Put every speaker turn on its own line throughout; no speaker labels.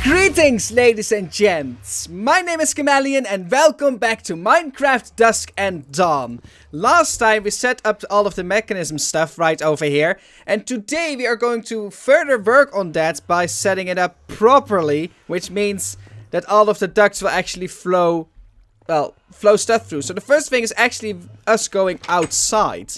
Greetings, ladies and gents. My name is Kammellion and welcome back to Minecraft Dusk and Dawn. Last time we set up all of the mechanism stuff right over here, and today we are going to further work on that by setting it up properly, which means that all of the ducts will actually flow stuff through. So the first thing is actually us going outside,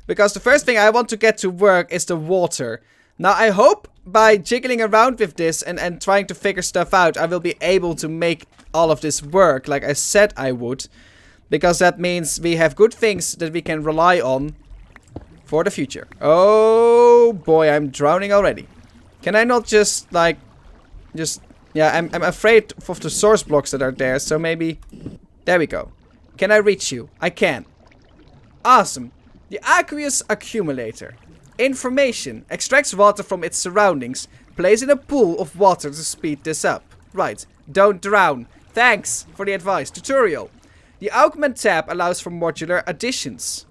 because the first thing I want to get to work is the water. Now I hope by jiggling around with this and trying to figure stuff out, I will be able to make all of this work like I said I would. Because that means we have good things that we can rely on for the future. Oh boy, I'm drowning already. Can I not just yeah, I'm afraid of the source blocks that are there, so maybe... There we go. Can I reach you? I can. Awesome. The aqueous accumulator. Information. Extracts water from its surroundings. Place in a pool of water to speed this up. Right. Don't drown. Thanks for the advice. Tutorial. The augment tab allows for modular additions.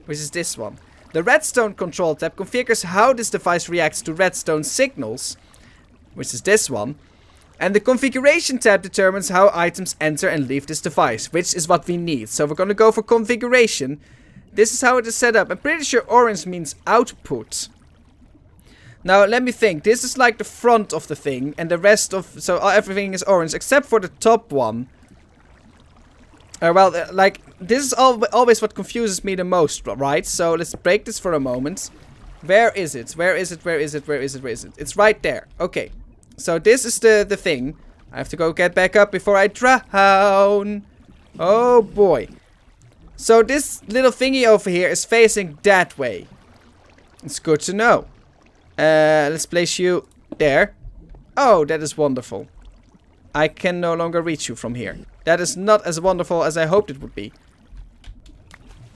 Which is this one. The redstone control tab configures how this device reacts to redstone signals. Which is this one. And the configuration tab determines how items enter and leave this device. Which is what we need. So we're going to go for configuration. This is how it is set up. I'm pretty sure orange means output. Now, let me think. This is like the front of the thing. And the rest of... So, everything is orange. Except for the top one. This is always what confuses me the most, right? So, let's break this for a moment. Where is it? Where is it? Where is it? Where is it? Where is it? It's right there. Okay. So, this is the thing. I have to go get back up before I drown. Oh, boy. So this little thingy over here is facing that way. It's good to know. Let's place you there. Oh, that is wonderful. I can no longer reach you from here. That is not as wonderful as I hoped it would be.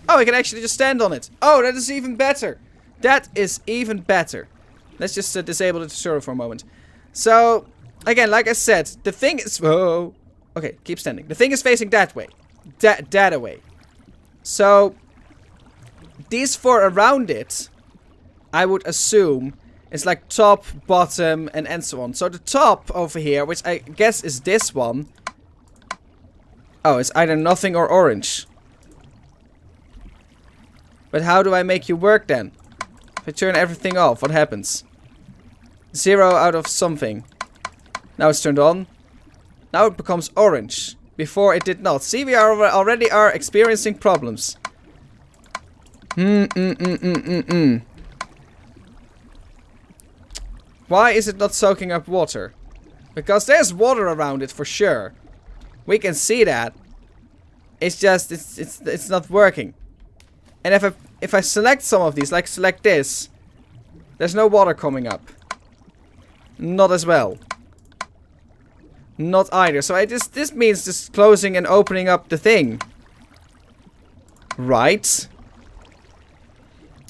Oh, I can actually just stand on it. Oh, that is even better. That is even better. Let's just disable the tutorial for a moment. So, again, like I said, the thing is... Whoa. Okay, keep standing. The thing is facing that way. That away. So, these four around it, I would assume, is like top, bottom, and so on. So the top over here, which I guess is this one. Oh, it's either nothing or orange. But how do I make you work then? If I turn everything off, what happens? 0 out of something. Now it's turned on. Now it becomes orange. Before it did not. See, we are already experiencing problems. Why is it not soaking up water? Because there's water around it for sure. We can see that. It's just it's not working. And if I select some of these, like select this, there's no water coming up. Not as well. Not either. So this means just closing and opening up the thing. Right.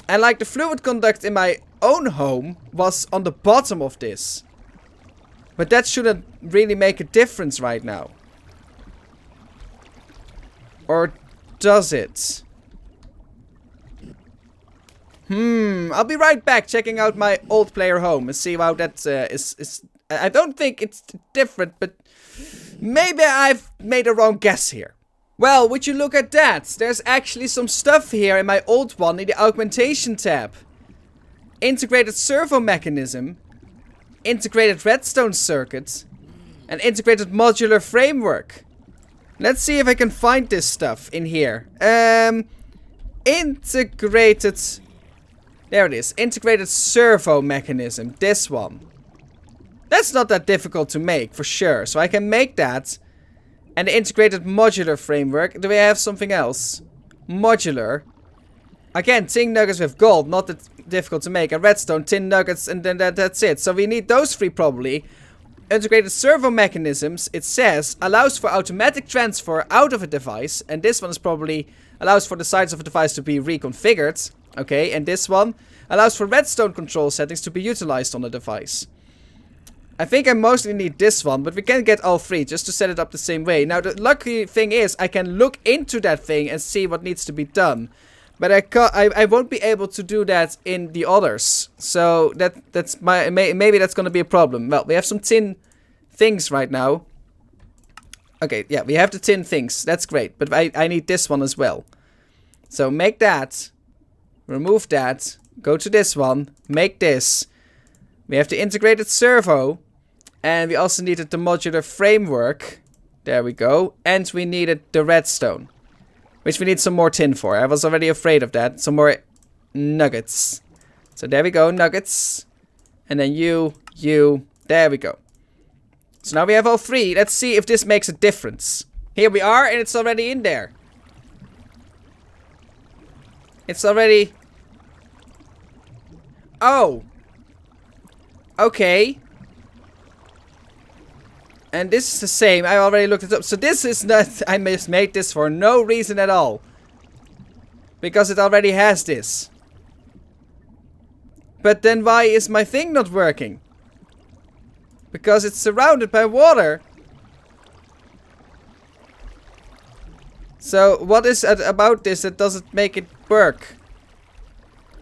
And like the fluid conduct in my own home was on the bottom of this. But that shouldn't really make a difference right now. Or does it? I'll be right back checking out my old player home and see how that is. I don't think it's different, but maybe I've made a wrong guess here. Well, would you look at that? There's actually some stuff here in my old one in the augmentation tab. Integrated servo mechanism, integrated redstone circuit, and integrated modular framework. Let's see if I can find this stuff in here. Integrated... There it is. Integrated servo mechanism. This one. That's not that difficult to make, for sure. So I can make that. And the integrated modular framework. Do we have something else? Modular. Again, tin nuggets with gold. Not that difficult to make. And redstone, tin nuggets, and then that's it. So we need those three probably. Integrated servo mechanisms, it says, allows for automatic transfer out of a device. And this one is probably allows for the sides of a device to be reconfigured. Okay, and this one allows for redstone control settings to be utilized on the device. I think I mostly need this one, but we can get all three just to set it up the same way. Now, the lucky thing is I can look into that thing and see what needs to be done. But I won't be able to do that in the others. So maybe that's going to be a problem. Well, we have some tin things right now. Okay, yeah, we have the tin things. That's great. But I need this one as well. So make that. Remove that. Go to this one. Make this. We have the integrated servo. And we also needed the modular framework. There we go. And we needed the redstone. Which we need some more tin for. I was already afraid of that. Some more nuggets. So there we go. Nuggets. And then you. There we go. So now we have all 3. Let's see if this makes a difference. Here we are. And it's already in there. It's already... Oh. Okay. And this is the same. I already looked it up. So this is not... I just made this for no reason at all. Because it already has this. But then why is my thing not working? Because it's surrounded by water. So what is it about this that doesn't make it work?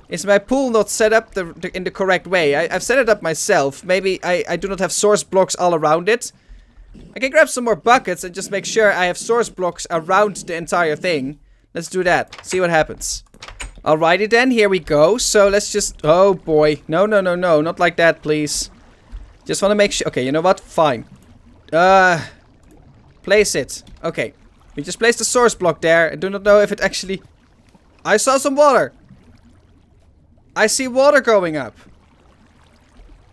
Is my pool not set up in the correct way? I've set it up myself. Maybe I do not have source blocks all around it. I can grab some more buckets and just make sure I have source blocks around the entire thing. Let's do that. See what happens. Alrighty then, here we go. So let's just... Oh boy. No. Not like that, please. Just want to make sure... Okay, you know what? Fine. Place it. Okay. We just placed the source block there. I do not know if it actually... I saw some water. I see water going up.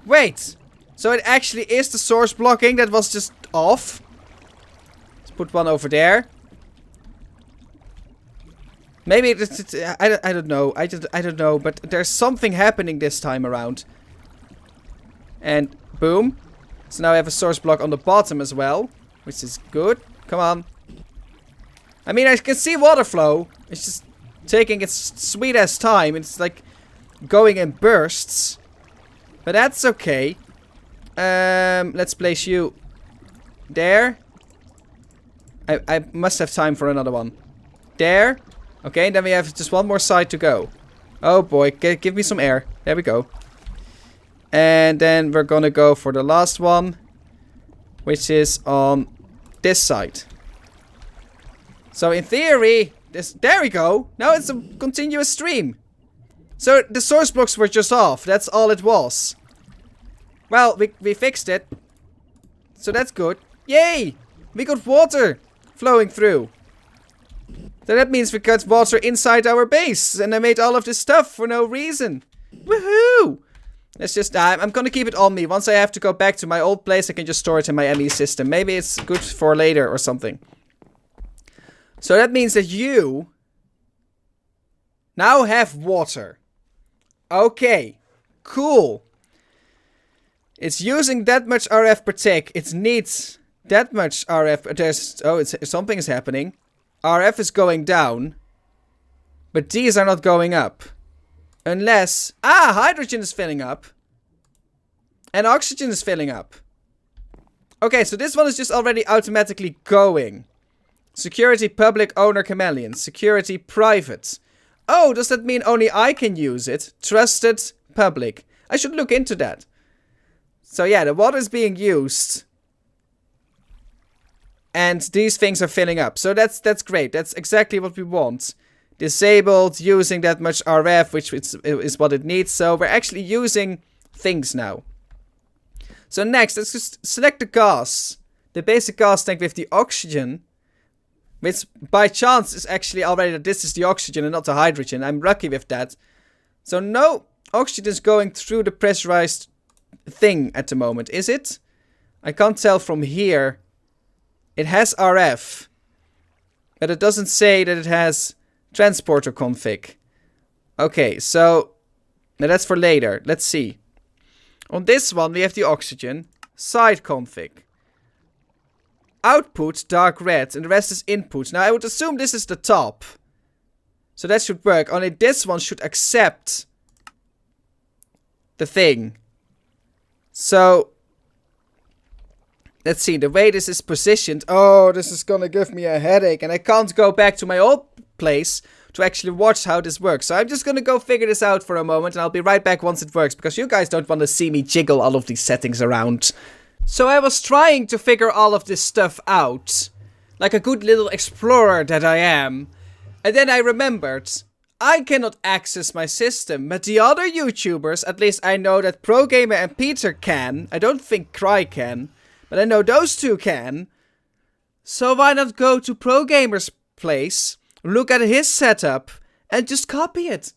Wait. So it actually is the source blocking that was just off. Let's put one over there. Maybe I don't know. I don't know. But there's something happening this time around. And boom. So now I have a source block on the bottom as well. Which is good. Come on. I mean, I can see water flow. It's just taking its sweet ass time. It's like going in bursts. But that's okay. Let's place you there. I must have time for another one. There. Okay, then we have just one more side to go. Oh boy, give me some air. There we go. And then we're gonna go for the last one, which is on this side. So in theory, there we go. Now it's a continuous stream. So the source blocks were just off. That's all it was. Well, we fixed it. So that's good. Yay! We got water flowing through. So that means we got water inside our base. And I made all of this stuff for no reason. Woohoo! Let's just... I'm gonna keep it on me. Once I have to go back to my old place, I can just store it in my ME system. Maybe it's good for later or something. So that means that you now have water. Okay. Cool. It's using that much RF per tick. It needs that much RF. Something is happening. RF is going down. But these are not going up. Unless... hydrogen is filling up. And oxygen is filling up. Okay, so this one is just already automatically going. Security public owner Kammellion. Security private. Oh, does that mean only I can use it? Trusted public. I should look into that. So yeah, the water is being used. And these things are filling up. So that's great. That's exactly what we want. Disabled, using that much RF, which is what it needs. So we're actually using things now. So next, let's just select the gas. The basic gas tank with the oxygen. Which by chance is actually already that this is the oxygen and not the hydrogen. I'm lucky with that. So no oxygen is going through the pressurized thing at the moment, is it? I can't tell from here. It has RF. But it doesn't say that it has transporter config. Okay, so now that's for later. Let's see. On this one we have the oxygen. Side config. Output dark red and the rest is input. Now I would assume this is the top. So that should work. Only this one should accept the thing. So let's see, the way this is positioned. Oh, this is gonna give me a headache. And I can't go back to my old place to actually watch how this works. So I'm just gonna go figure this out for a moment. And I'll be right back once it works. Because you guys don't want to see me jiggle all of these settings around. So I was trying to figure all of this stuff out, like a good little explorer that I am. And then I remembered, I cannot access my system, but the other YouTubers, at least I know that ProGammar and Peter can. I don't think Cry can, but I know those two can. So why not go to ProGammar's place, look at his setup, and just copy it?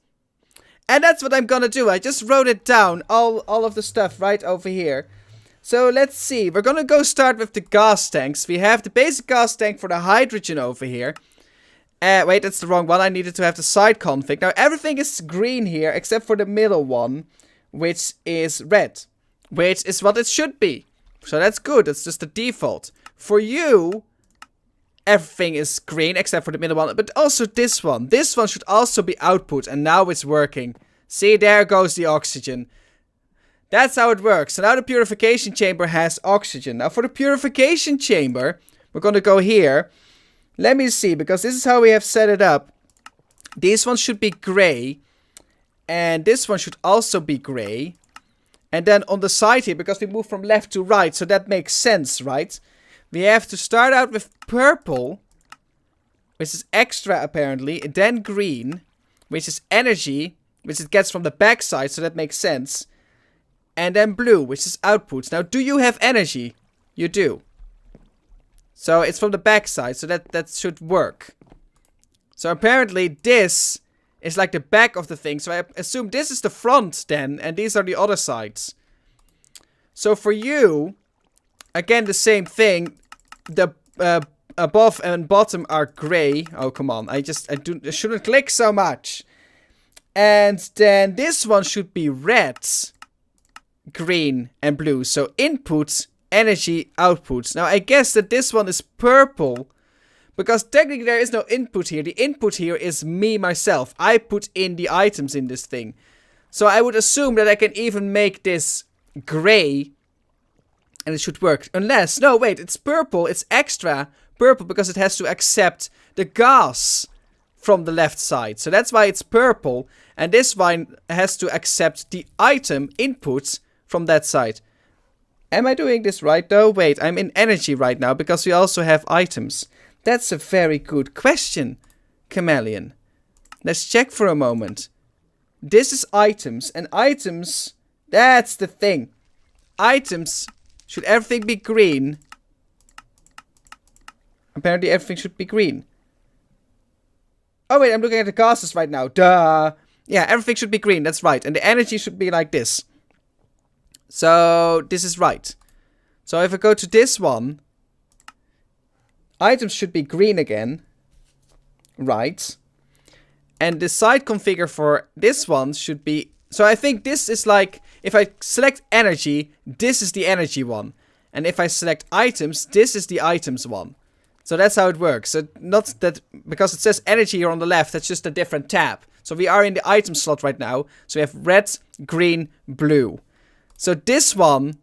And that's what I'm gonna do. I just wrote it down, all of the stuff right over here. So let's see, we're gonna go start with the gas tanks. We have the basic gas tank for the hydrogen over here. Wait, that's the wrong one. I needed to have the side config. Now everything is green here except for the middle one, which is red, which is what it should be. So that's good, that's just the default. For you, everything is green except for the middle one, but also this one. This one should also be output, and now it's working. See, there goes the oxygen. That's how it works. So now the purification chamber has oxygen. Now for the purification chamber, we're gonna go here. Let me see, because this is how we have set it up. These ones should be gray. And this one should also be gray. And then on the side here, because we move from left to right, so that makes sense, right? We have to start out with purple, which is extra apparently. Then green, which is energy, which it gets from the backside, so that makes sense. And then blue, which is outputs. Now, do you have energy? You do. So it's from the backside, so that should work. So apparently this is like the back of the thing. So I assume this is the front then, and these are the other sides. So for you, again the same thing. The above and bottom are gray. Oh come on, I shouldn't click so much. And then this one should be red, green, and blue. So input, energy, output. Now I guess that this one is purple, because technically there is no input here. The input here is me, myself. I put in the items in this thing. So I would assume that I can even make this gray, and it should work. Unless, no wait, it's purple. It's extra purple because it has to accept the gas from the left side. So that's why it's purple. And this one has to accept the item input from that side. Am I doing this right though? Wait, I'm in energy right now because we also have items. That's a very good question, Kammellion. Let's check for a moment. This is items, and items, that's the thing. Items, should everything be green? Apparently everything should be green. Oh wait, I'm looking at the gases right now. Duh. Yeah, everything should be green, that's right. And the energy should be like this. So, this is right. So, if I go to this one, items should be green again. Right. And the side configure for this one should be... So, I think this is like... If I select energy, this is the energy one. And if I select items, this is the items one. So, that's how it works. So, not that... Because it says energy here on the left, that's just a different tab. So, we are in the item slot right now. So, we have red, green, blue. So this one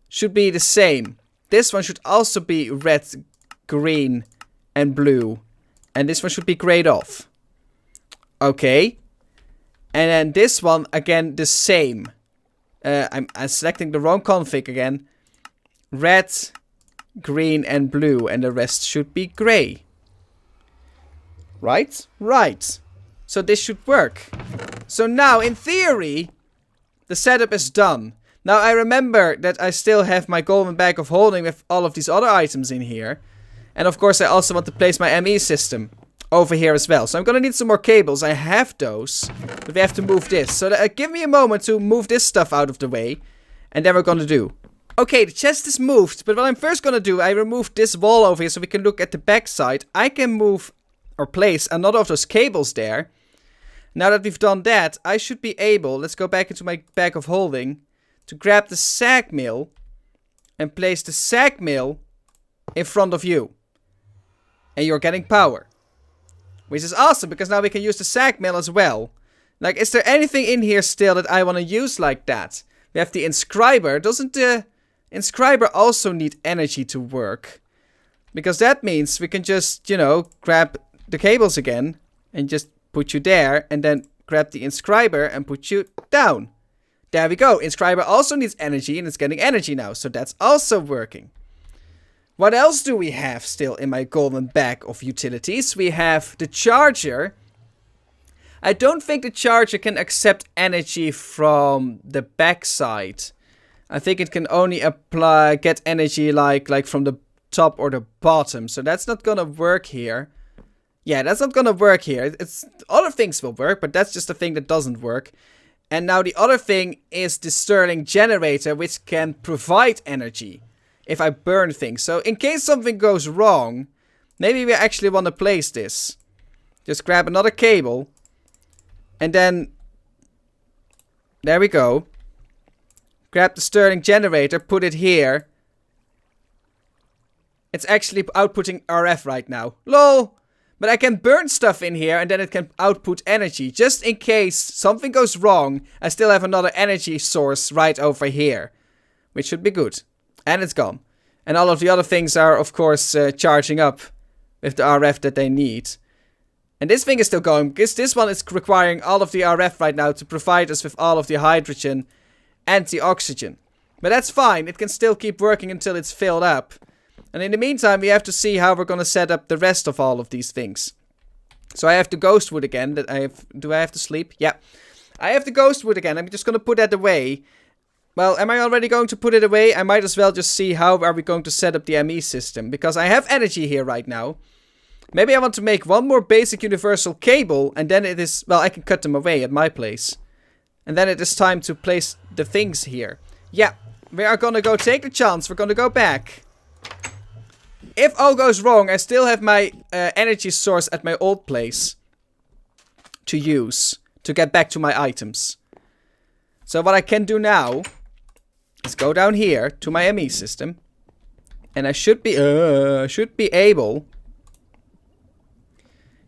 should be the same. This one should also be red, green, and blue. And this one should be grayed off. Okay. And then this one, again, the same. I'm selecting the wrong config again. Red, green, and blue. And the rest should be gray. Right? Right. So this should work. So now, in theory... The setup is done. Now I remember that I still have my golden bag of holding with all of these other items in here. And of course I also want to place my ME system over here as well. So I'm gonna need some more cables. I have those. But we have to move this. So give me a moment to move this stuff out of the way. And then we're gonna do. Okay, the chest is moved. But what I'm first gonna do, I removed this wall over here so we can look at the back side. I can move or place another of those cables there. Now that we've done that, I should be able, let's go back into my bag of holding, to grab the sag mill and place the sag mill in front of you. And you're getting power. Which is awesome, because now we can use the sag mill as well. Like, is there anything in here still that I want to use like that? We have the inscriber. Doesn't the inscriber also need energy to work? Because that means we can just, you know, grab the cables again and just... put you there, and then grab the inscriber and put you down. There we go. Inscriber also needs energy, and it's getting energy now. So that's also working. What else do we have still in my golden bag of utilities? We have the charger. I don't think the charger can accept energy from the backside. I think it can only get energy like from the top or the bottom. So that's not gonna work here. Yeah, that's not gonna work here. Other things will work, but that's just the thing that doesn't work. And now the other thing is the Stirling generator, which can provide energy if I burn things. So in case something goes wrong, maybe we actually want to place this. Just grab another cable. And then, there we go. Grab the Stirling generator, put it here. It's actually outputting RF right now. LOL! But I can burn stuff in here and then it can output energy. Just in case something goes wrong, I still have another energy source right over here. Which should be good. And it's gone. And all of the other things are, of course, charging up with the RF that they need. And this thing is still going, because this one is requiring all of the RF right now to provide us with all of the hydrogen and the oxygen. But that's fine, it can still keep working until it's filled up. And in the meantime, we have to see how we're going to set up the rest of all of these things. So I have the ghost wood again. Do I have to sleep? Yeah. I have the ghost wood again. I'm just going to put that away. Well, am I already going to put it away? I might as well just see how are we going to set up the ME system. Because I have energy here right now. Maybe I want to make one more basic universal cable. And then it is... Well, I can cut them away at my place. And then it is time to place the things here. Yeah. We are going to go take the chance. We're going to go back. If all goes wrong, I still have my energy source at my old place to use to get back to my items. So what I can do now is go down here to my ME system, and I should be able.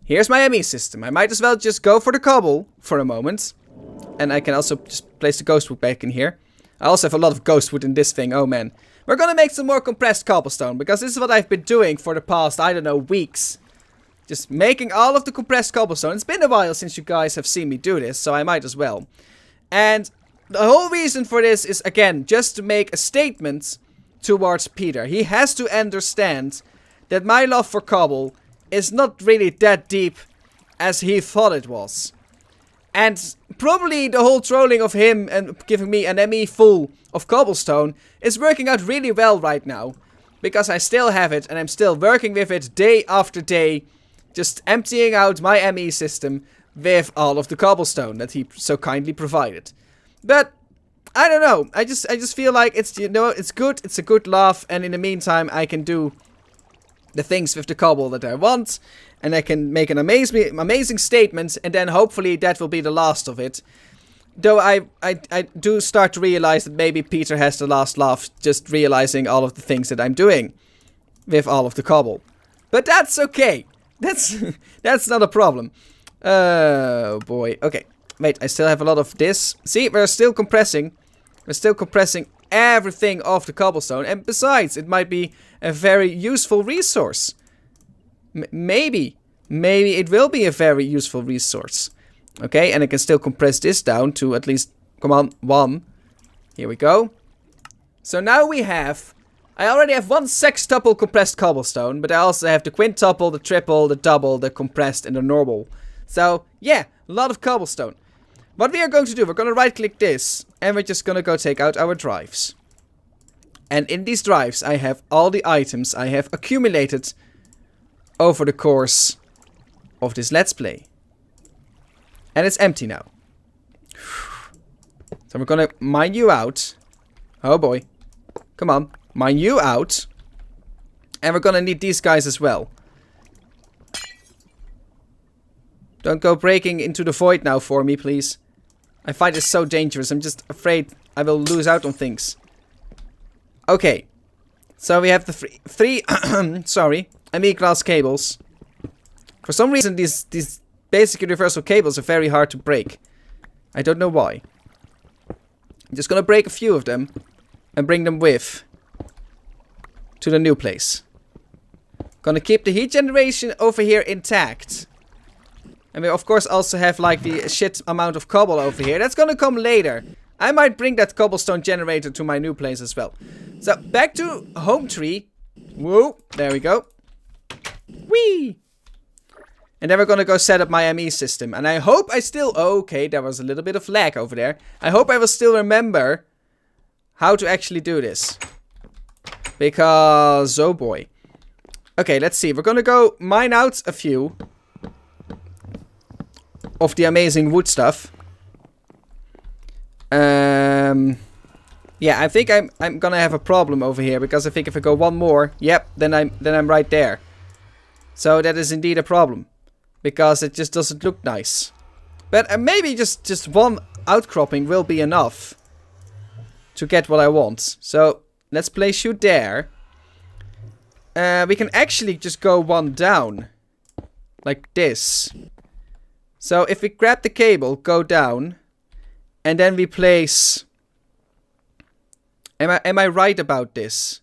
Here's my ME system. I might as well just go for the cobble for a moment, and I can also just place the ghost wood back in here. I also have a lot of ghost wood in this thing. Oh man. We're gonna make some more compressed cobblestone, because this is what I've been doing for the past, I don't know, weeks. Just making all of the compressed cobblestone. It's been a while since you guys have seen me do this, so I might as well. And the whole reason for this is, again, just to make a statement towards Peter. He has to understand that my love for cobble is not really that deep as he thought it was. And probably the whole trolling of him and giving me an ME full of cobblestone is working out really well right now. Because I still have it and I'm still working with it day after day. Just emptying out my ME system with all of the cobblestone that he so kindly provided. But I don't know. I just feel like it's, you know, it's good. It's a good laugh. And in the meantime, I can do the things with the cobble that I want. And I can make an amazing statement, and then hopefully that will be the last of it. Though I do start to realize that maybe Peter has the last laugh, just realizing all of the things that I'm doing with all of the cobble. But that's okay. That's not a problem. Oh boy. Okay. Wait, I still have a lot of this. See, we're still compressing. We're still compressing everything off the cobblestone. And besides, it might be a very useful resource. Maybe it will be a very useful resource. Okay, and I can still compress this down to at least, come on, 1. Here we go. So now we have, I already have 1 sextuple compressed cobblestone, but I also have the quintuple, the triple, the double, the compressed, and the normal. So, yeah, a lot of cobblestone. What we are going to do, we're going to right-click this, and we're just going to go take out our drives. And in these drives, I have all the items I have accumulated over the course of this Let's Play. And it's empty now. So we're gonna mine you out. Oh boy. Come on. Mine you out. And we're gonna need these guys as well. Don't go breaking into the void now for me, please. I find this so dangerous. I'm just afraid I will lose out on things. Okay. So we have the three sorry, ME glass cables. For some reason, these basic universal cables are very hard to break. I don't know why. I'm just gonna break a few of them and bring them with to the new place. Gonna keep the heat generation over here intact. And we of course also have like the shit amount of cobble over here. That's gonna come later. I might bring that cobblestone generator to my new place as well. So, back to home tree. Whoa, there we go. Whee! And then we're gonna go set up my ME system. And I hope I still... Okay, there was a little bit of lag over there. I hope I will still remember how to actually do this. Because... Oh boy. Okay, let's see. We're gonna go mine out a few of the amazing wood stuff. Yeah, I think I'm gonna have a problem over here, because I think if I go one more, yep, then I'm right there. So that is indeed a problem, because it just doesn't look nice. But maybe just one outcropping will be enough to get what I want. So let's place you there. We can actually just go one down, like this. So if we grab the cable, go down, and then we place... Am I right about this?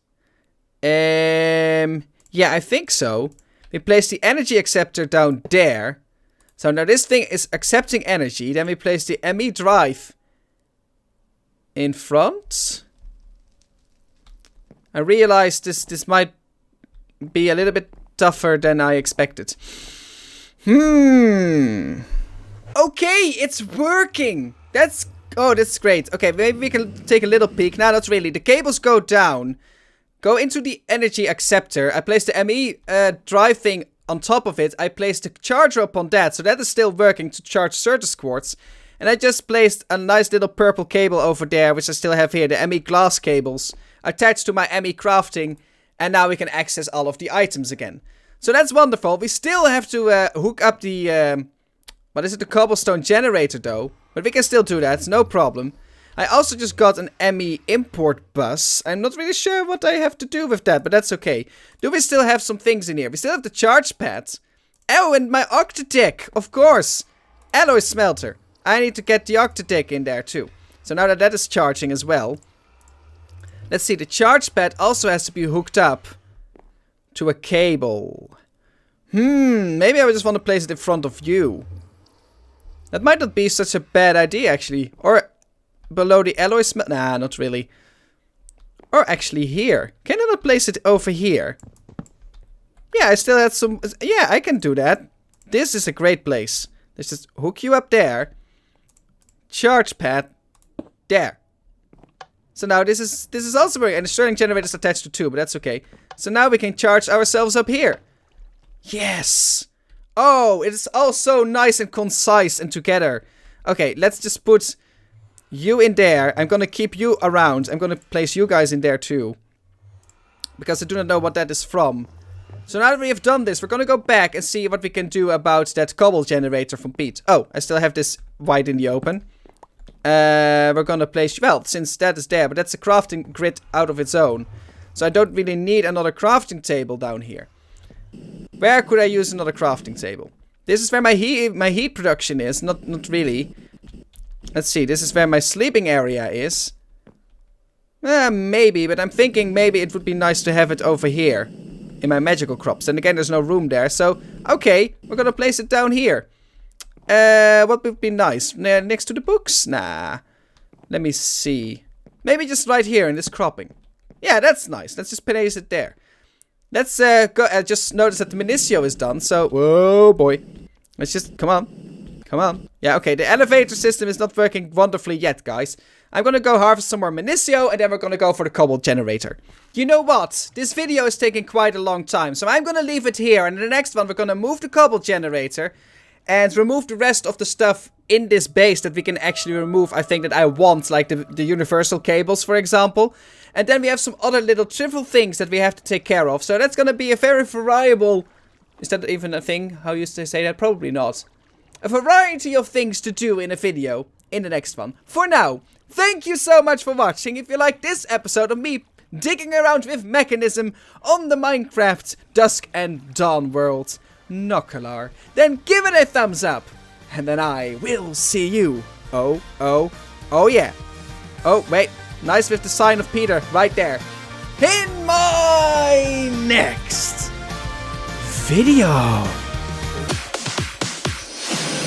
Yeah, I think so. We place the energy acceptor down there. So now this thing is accepting energy. Then we place the ME drive in front. I realize this might be a little bit tougher than I expected. Okay, it's working. That's great. Okay, maybe we can take a little peek. Now, not really. The cables go down. Go into the energy acceptor. I placed the ME drive thing on top of it. I placed the charger upon that. So that is still working to charge Certus quartz. And I just placed a nice little purple cable over there, which I still have here. The ME glass cables attached to my ME crafting. And now we can access all of the items again. So that's wonderful. We still have to hook up the... what is it? The cobblestone generator, though. But we can still do that, it's no problem. I also just got an ME import bus. I'm not really sure what I have to do with that, but that's okay. Do we still have some things in here? We still have the charge pad. Oh, and my octadeck, of course. Alloy smelter. I need to get the octadeck in there too. So now that that is charging as well. Let's see, the charge pad also has to be hooked up to a cable. Maybe I just want to place it in front of you. That might not be such a bad idea, actually. Or below the alloy smelt. Nah, not really. Or actually here. Can I not place it over here? Yeah, I still had some... Yeah, I can do that. This is a great place. Let's just hook you up there. Charge pad. There. So now this is also working. And the Stirling generator is attached to two, but that's okay. So now we can charge ourselves up here. Yes! Oh, it is all so nice and concise and together. Okay, let's just put you in there. I'm gonna keep you around. I'm gonna place you guys in there too. Because I do not know what that is from. So now that we have done this, we're gonna go back and see what we can do about that cobble generator from Pete. Oh, I still have this wide in the open. We're gonna place... Well, since that is there, but that's a crafting grid out of its own. So I don't really need another crafting table down here. Where could I use another crafting table? This is where my heat production is. Not really. Let's see. This is where my sleeping area is. Maybe. But I'm thinking maybe it would be nice to have it over here. In my magical crops. And again, there's no room there. So, okay. We're gonna place it down here. What would be nice? Next to the books? Nah. Let me see. Maybe just right here in this cropping. Yeah, that's nice. Let's just place it there. Let's go. I just noticed that the Minicio is done, so... Whoa, boy. Let's just... Come on. Come on. Yeah, okay. The elevator system is not working wonderfully yet, guys. I'm gonna go harvest some more Minicio, and then we're gonna go for the cobble generator. You know what? This video is taking quite a long time, so I'm gonna leave it here. And in the next one, we're gonna move the cobble generator... and remove the rest of the stuff in this base that we can actually remove, I think, that I want. Like the universal cables, for example. And then we have some other little trivial things that we have to take care of. So that's gonna be a very variable... Is that even a thing? How used to say that? Probably not. A variety of things to do in a video in the next one. For now, thank you so much for watching. If you like this episode of me digging around with mechanism on the Minecraft Dusk and Dawn world... Nokular, then give it a thumbs up, and then I will see you. Oh yeah. Oh, wait, nice with the sign of Peter right there. In my next video.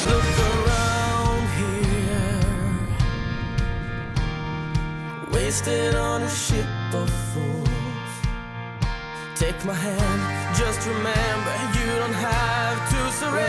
Look around here. wasted on a ship of fools. Take my hand, just remember you don't have to surrender.